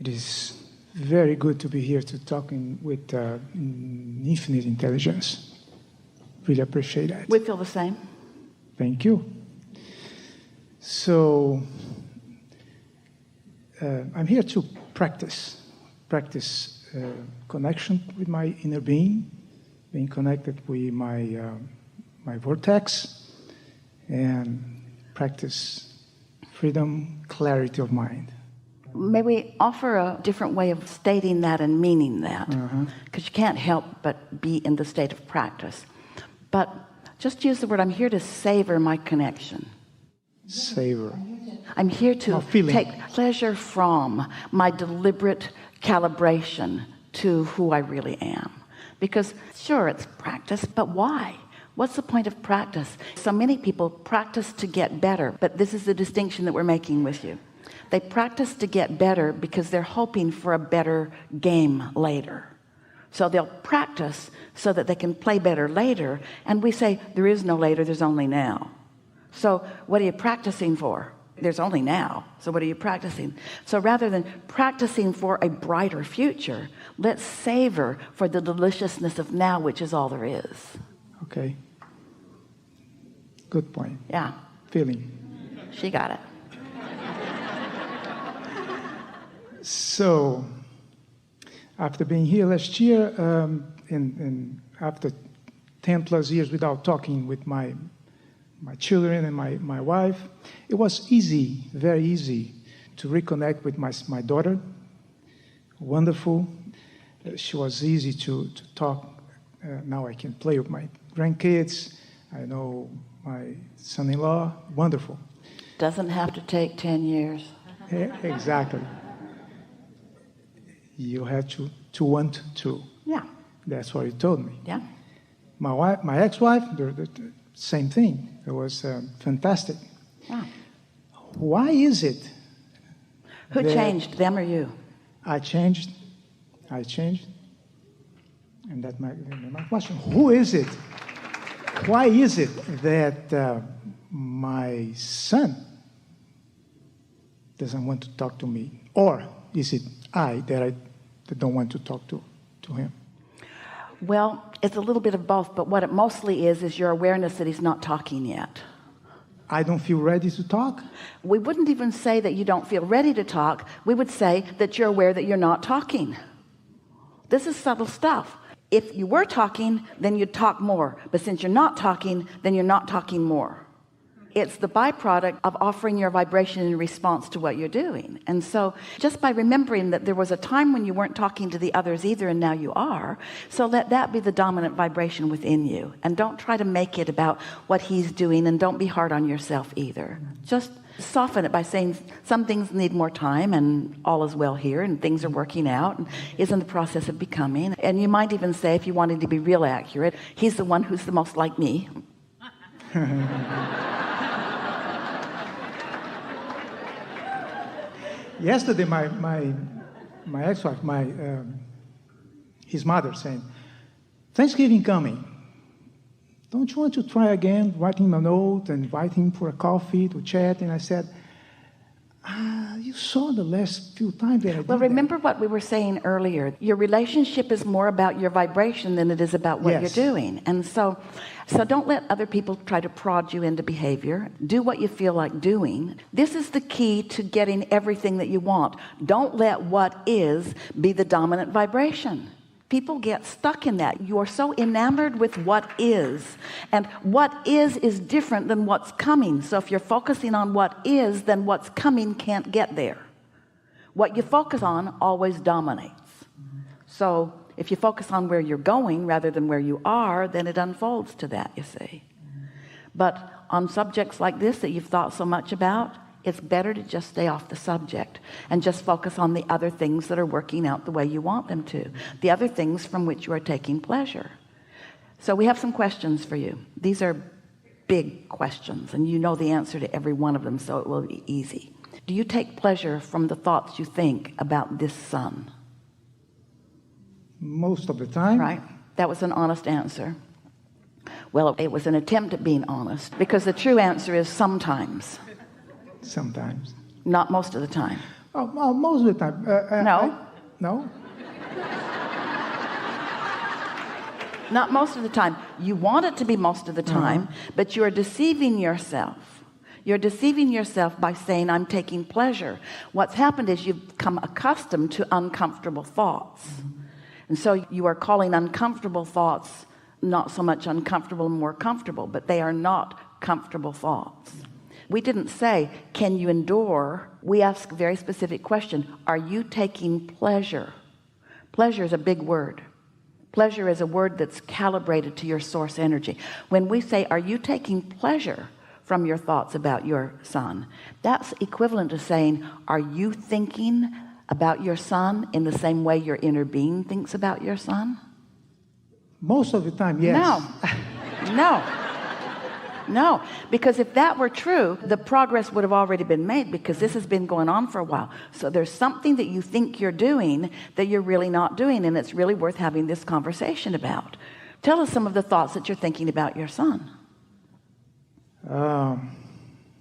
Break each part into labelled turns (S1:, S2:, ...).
S1: It is very good to be here to talking with infinite intelligence. Really appreciate that.
S2: We feel the same.
S1: Thank you. So, I'm here to practice connection with my inner being, being connected with my vortex, and practice freedom, clarity of mind.
S2: May we offer a different way of stating that and meaning that? Because you can't help but be in the state of practice. But just use the word, I'm here to savor my connection.
S1: Savor.
S2: I'm here to take pleasure from my deliberate calibration to who I really am. Because sure, it's practice, but why? What's the point of practice? So many people practice to get better, but this is the distinction that we're making with you. They practice to get better because they're hoping for a better game later. So they'll practice so that they can play better later. And we say, there is no later, there's only now. So what are you practicing for? There's only now. So what are you practicing? So rather than practicing for a brighter future, let's savor for the deliciousness of now, which is all there is.
S1: Okay. Good point.
S2: Yeah.
S1: Feeling.
S2: She got it.
S1: So, after being here last year, and after 10 plus years without talking with my children and my wife, it was easy, very easy, to reconnect with my daughter. Wonderful. She was easy to talk. Now I can play with my grandkids. I know my son-in-law. Wonderful.
S2: Doesn't have to take 10 years.
S1: Yeah, exactly. You have to want to.
S2: Yeah.
S1: That's what you told me.
S2: Yeah.
S1: My ex-wife, the same thing. It was fantastic.
S2: Yeah.
S1: Why is it?
S2: Who changed, them or you?
S1: I changed. And that's my question. Who is it? Why is it that my son doesn't want to talk to me? Or is it I that don't want to talk to him?
S2: Well, it's a little bit of both, but what it mostly is your awareness that he's not talking yet.
S1: I don't feel ready to talk?
S2: We wouldn't even say that you don't feel ready to talk. We would say that you're aware that you're not talking. This is subtle stuff. If you were talking, then you'd talk more. But since you're not talking, then you're not talking more. It's the byproduct of offering your vibration in response to what you're doing. And so just by remembering that there was a time when you weren't talking to the others either, and now you are, so let that be the dominant vibration within you. And don't try to make it about what he's doing, and don't be hard on yourself either. Just soften it by saying some things need more time, and all is well here, and things are working out, and is in the process of becoming. And you might even say, if you wanted to be real accurate, he's the one who's the most like me.
S1: Yesterday, my ex-wife, his mother, saying, Thanksgiving coming. Don't you want to try again, writing him a note and invite him for a coffee to chat? And I said, you saw the last few times that I did.
S2: Well, remember what we were saying earlier. Your relationship is more about your vibration than it is about what you're doing. And so don't let other people try to prod you into behavior. Do what you feel like doing. This is the key to getting everything that you want. Don't let what is be the dominant vibration. People get stuck in that. You are so enamored with what is, and what is different than what's coming. So if you're focusing on what is, then what's coming can't get there. What you focus on always dominates. So if you focus on where you're going rather than where you are, then it unfolds to that, you see. But on subjects like this that you've thought so much about, it's better to just stay off the subject and just focus on the other things that are working out the way you want them to, the other things from which you are taking pleasure. So we have some questions for you. These are big questions, and you know the answer to every one of them, so it will be easy. Do you take pleasure from the thoughts you think about this son?
S1: Most of the time.
S2: Right. That was an honest answer. Well, it was an attempt at being honest, because the true answer is sometimes.
S1: Sometimes.
S2: Not most of the time.
S1: Oh, most of the time.
S2: No.
S1: No?
S2: Not most of the time. You want it to be most of the time, but you're deceiving yourself. You're deceiving yourself by saying, I'm taking pleasure. What's happened is you've become accustomed to uncomfortable thoughts. And so you are calling uncomfortable thoughts not so much uncomfortable and more comfortable, but they are not comfortable thoughts. We didn't say, can you endure? We ask a very specific question. Are you taking pleasure? Pleasure is a big word. Pleasure is a word that's calibrated to your source energy. When we say, are you taking pleasure from your thoughts about your son? That's equivalent to saying, are you thinking about your son in the same way your inner being thinks about your son?
S1: Most of the time, yes.
S2: No, because if that were true, the progress would have already been made, because this has been going on for a while. So there's something that you think you're doing that you're really not doing, and it's really worth having this conversation about. Tell us some of the thoughts that you're thinking about your son.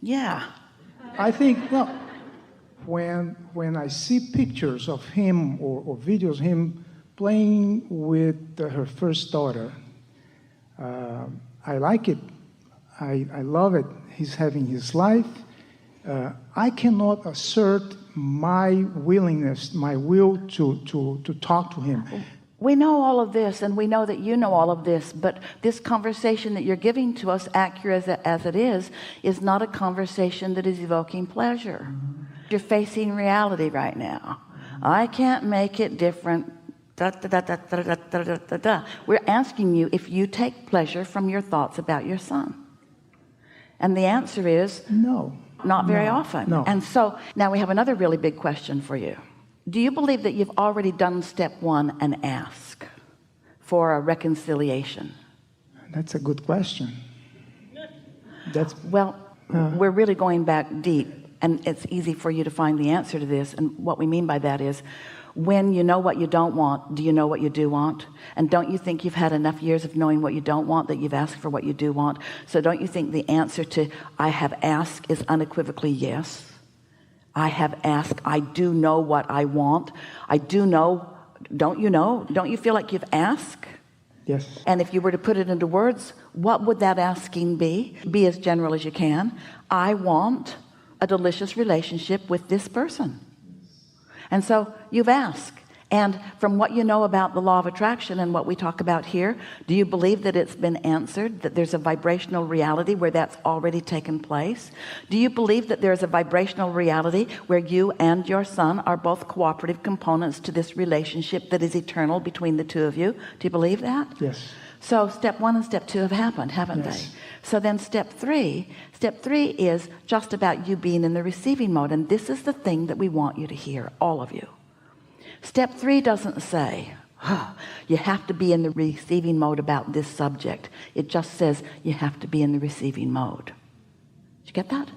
S2: Yeah.
S1: I think, well, when I see pictures of him or videos of him playing with her first daughter, I like it. I love it. He's having his life. I cannot assert my willingness, my will to talk to him.
S2: We know all of this, and we know that you know all of this, but this conversation that you're giving to us, accurate as it is not a conversation that is evoking pleasure. You're facing reality right now. I can't make it different. We're asking you if you take pleasure from your thoughts about your son. And the answer is
S1: no.
S2: Not very often.
S1: No.
S2: And so now we have another really big question for you. Do you believe that you've already done step one and ask for a reconciliation?
S1: That's a good question.
S2: We're really going back deep, and it's easy for you to find the answer to this. And what we mean by that is, when you know what you don't want, do you know what you do want? And don't you think you've had enough years of knowing what you don't want that you've asked for what you do want? So don't you think the answer to I have asked is unequivocally yes? I have asked. I do know what I want. I do know. Don't you know? Don't you feel like you've asked?
S1: Yes.
S2: And if you were to put it into words, what would that asking be? Be as general as you can. I want a delicious relationship with this person. And so you've asked. And from what you know about the law of attraction and what we talk about here, do you believe that it's been answered, that there's a vibrational reality where that's already taken place? Do you believe that there's a vibrational reality where you and your son are both cooperative components to this relationship that is eternal between the two of you? Do you believe that?
S1: Yes.
S2: So step one and step two have happened, haven't they? So then step three is just about you being in the receiving mode. And this is the thing that we want you to hear, all of you. Step three doesn't say, you have to be in the receiving mode about this subject. It just says you have to be in the receiving mode. Did you get that?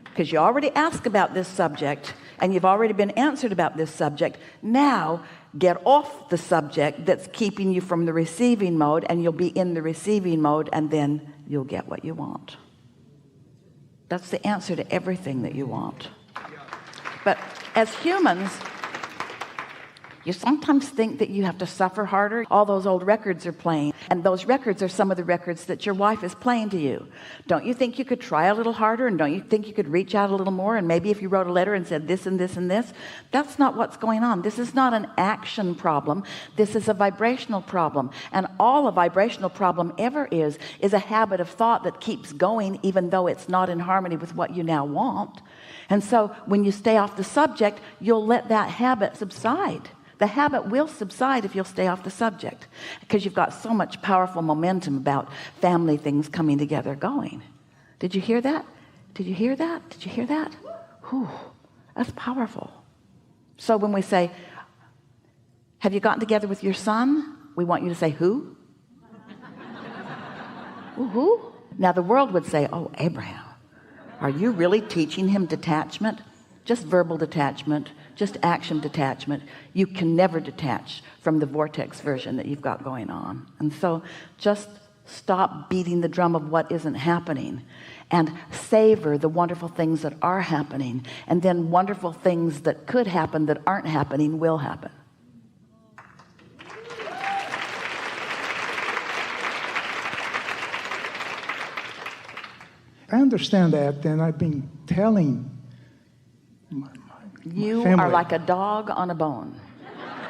S2: Because you already asked about this subject and you've already been answered about this subject. Now get off the subject that's keeping you from the receiving mode, and you'll be in the receiving mode, and then you'll get what you want. That's the answer to everything that you want. But as humans, you sometimes think that you have to suffer harder. All those old records are playing, and those records are some of the records that your wife is playing to you. Don't you think you could try a little harder, and don't you think you could reach out a little more, and maybe if you wrote a letter and said this and this and this? That's not what's going on. This is not an action problem. This is a vibrational problem, and all a vibrational problem ever is a habit of thought that keeps going even though it's not in harmony with what you now want. And so when you stay off the subject, you'll let that habit subside. The habit will subside if you'll stay off the subject, because you've got so much powerful momentum about family things coming together going. Did you hear that? Did you hear that? Did you hear that? Whew, that's powerful. So when we say, have you gotten together with your son? We want you to say, who? Who? Now the world would say, oh, Abraham, are you really teaching him detachment? Just verbal detachment, just action detachment. You can never detach from the vortex version that you've got going on. And so just stop beating the drum of what isn't happening and savor the wonderful things that are happening, and then wonderful things that could happen that aren't happening will happen.
S1: I understand that, and I've been telling my
S2: you
S1: family.
S2: are like a dog on a bone.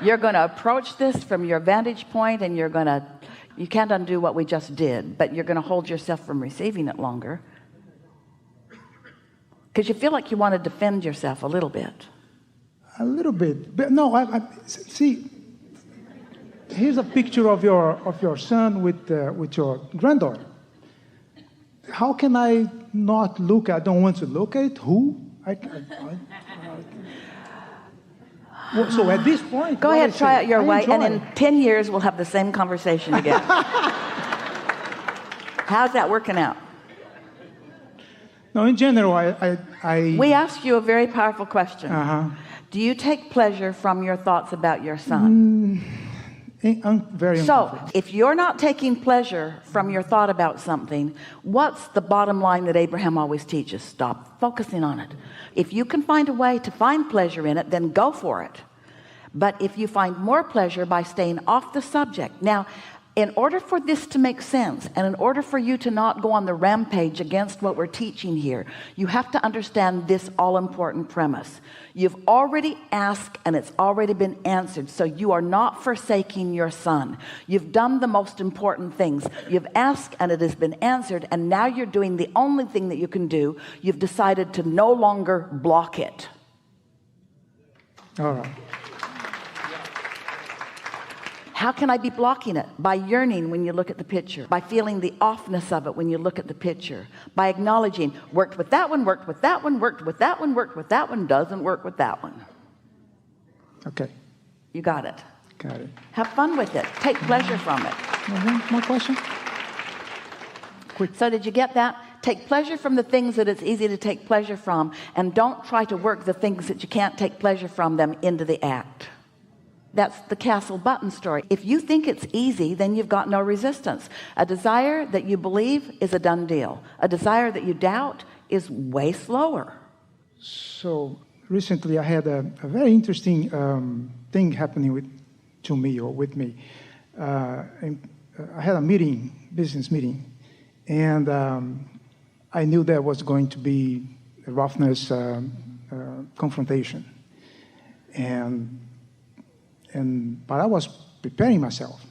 S2: You're going to approach this from your vantage point, and you can't undo what we just did, but you're going to hold yourself from receiving it longer because you feel like you want to defend yourself a little bit.
S1: A little bit, but no. I see. Here's a picture of your son with your granddaughter. How can I not look? I don't want to look at it. Who? So at this point,
S2: go ahead, try it your way, and in 10 years we'll have the same conversation again. How's that working out?
S1: No, in general,
S2: we asked you a very powerful question. Do you take pleasure from your thoughts about your son?
S1: Very
S2: so if you're not taking pleasure from your thought about something, what's the bottom line that Abraham always teaches? Stop focusing on it. If you can find a way to find pleasure in it, then go for it. But if you find more pleasure by staying off the subject, now in order for this to make sense, and in order for you to not go on the rampage against what we're teaching here, you have to understand this all-important premise. You've already asked and it's already been answered, so you are not forsaking your son. You've done the most important things. You've asked and it has been answered, and now you're doing the only thing that you can do. You've decided to no longer block it.
S1: All right.
S2: How can I be blocking it? By yearning when you look at the picture, by feeling the offness of it when you look at the picture, by acknowledging worked with that one, worked with that one, worked with that one, worked with that one, doesn't work with that one.
S1: Okay.
S2: You got it.
S1: Got it.
S2: Have fun with it. Take pleasure from it.
S1: More question? Quick.
S2: So did you get that? Take pleasure from the things that it's easy to take pleasure from, and don't try to work the things that you can't take pleasure from them into the act. That's the Castle Button story. If you think it's easy, then you've got no resistance. A desire that you believe is a done deal. A desire that you doubt is way slower.
S1: So recently I had a very interesting thing happening to me. And, I had a business meeting, and I knew there was going to be a roughness confrontation. But I was preparing myself,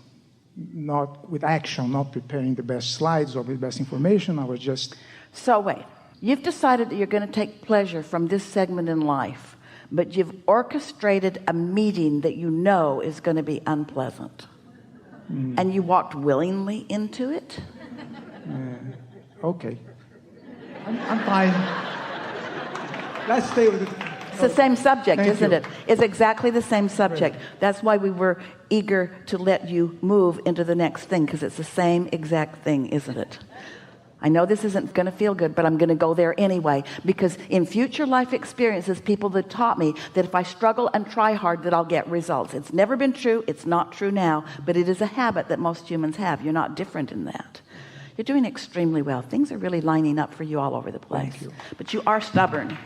S1: not with action, not preparing the best slides or the best information. I was just...
S2: So wait, you've decided that you're going to take pleasure from this segment in life, but you've orchestrated a meeting that you know is going to be unpleasant. And you walked willingly into it?
S1: Okay. I'm fine. Let's stay with it.
S2: It's the same subject, isn't
S1: you.
S2: it? It's exactly the same subject. That's why we were eager to let you move into the next thing, because it's the same exact thing, isn't it? I know this isn't going to feel good, but I'm going to go there anyway, because in future life experiences, people that taught me that if I struggle and try hard, that I'll get results. It's never been true. It's not true now, but it is a habit that most humans have. You're not different in that. You're doing extremely well. Things are really lining up for you all over the place.
S1: Thank you.
S2: But you are stubborn.